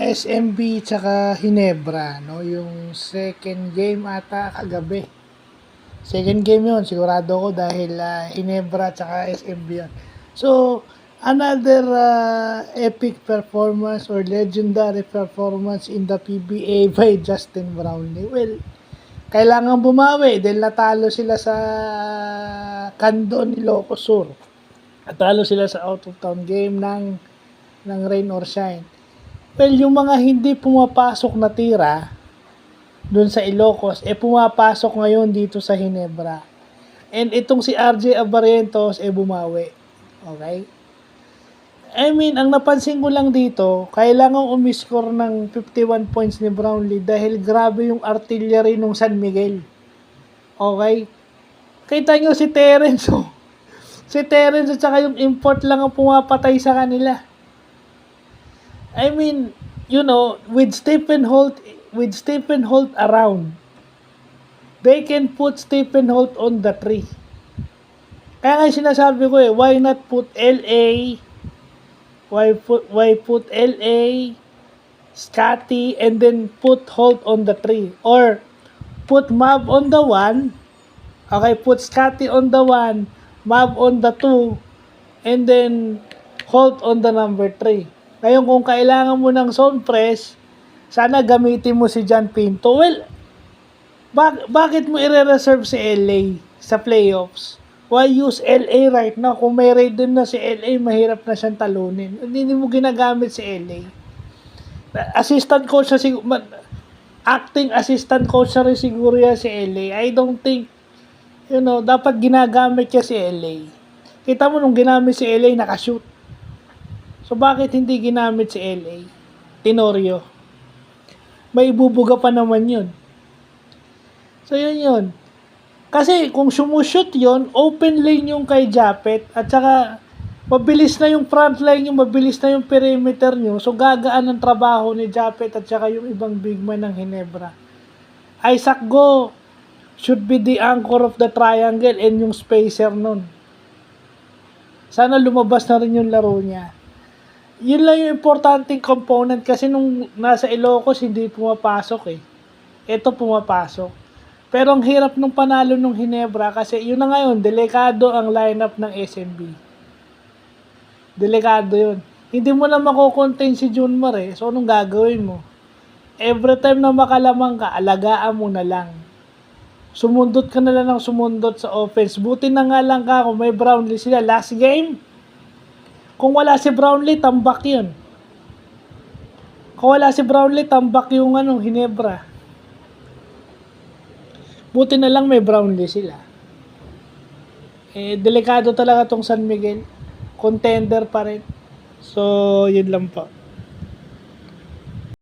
SMB tsaka Hinebra, no? Yung second game ata kagabi. Second game yon sigurado ko dahil Hinebra tsaka SMB yun. So, another epic performance or legendary performance in the PBA by Justin Brownlee. Well, kailangan bumawi dahil natalo sila sa Candon, Ilocos Sur. Natalo sila sa out of town game ng rain or shine. Well, yung mga hindi pumapasok na tira doon sa Ilocos, pumapasok ngayon dito sa Hinebra. And itong si RJ Abarientos, bumawi. Okay? I mean, ang napansin ko lang dito, kailangan umiscore ng 51 points ni Brownlee dahil grabe yung artillery ng San Miguel. Okay? Kita nyo si Terence, oh. Si Terence at saka yung import lang ang pumapatay sa kanila. I mean, you know, with Stephen Holt around, they can put Stephen Holt on the tree. Kaya nga sinasabi ko why not put LA, why put LA, Scotty, and then put Holt on the tree. Or, put Mav on the 1, okay, put Scotty on the 1, Mav on the 2, and then Holt on the number 3. Ngayon, kung kailangan mo ng zone press, sana gamitin mo si John Pinto. Well, bakit mo i-reserve si LA sa playoffs? Why use LA right now? Kung may raid din na si LA, mahirap na siyang talunin. Hindi mo ginagamit si LA. Assistant coach na siguro, acting assistant coach na rin siguro yan si LA. I don't think, you know, dapat ginagamit niya si LA. Kita mo nung ginamit si LA, nakashoot. So, bakit hindi ginamit si LA? Tenorio. May ibubuga pa naman yun. So, yun. Kasi, kung sumushoot yun, open lane yung kay Japet, at saka, mabilis na yung front line yung mabilis na yung perimeter nyo. So, gagaan ang trabaho ni Japet at saka yung ibang big man ng Hinebra. Isaac Go should be the anchor of the triangle and yung spacer nun. Sana lumabas na rin yung laro niya. Yun lang yung importanteng component kasi nung nasa Ilocos hindi pumapasok Ito pumapasok. Pero ang hirap nung panalo nung Hinebra kasi yun na ngayon, delikado ang lineup ng SMB. Delikado yun. Hindi mo na makocontain si Junmar So anong gagawin mo? Every time na makalamang ka, alagaan mo na lang. Sumundot ka na lang ng sumundot sa offense. Buti na nga lang ka kung may Brownlee sila. Last game, kung wala si Brownlee, tambak yun. Kung wala si Brownlee, tambak yung Hinebra. Buti na lang may Brownlee sila. Delikado talaga tong San Miguel. Contender pa rin. So, yun lang po.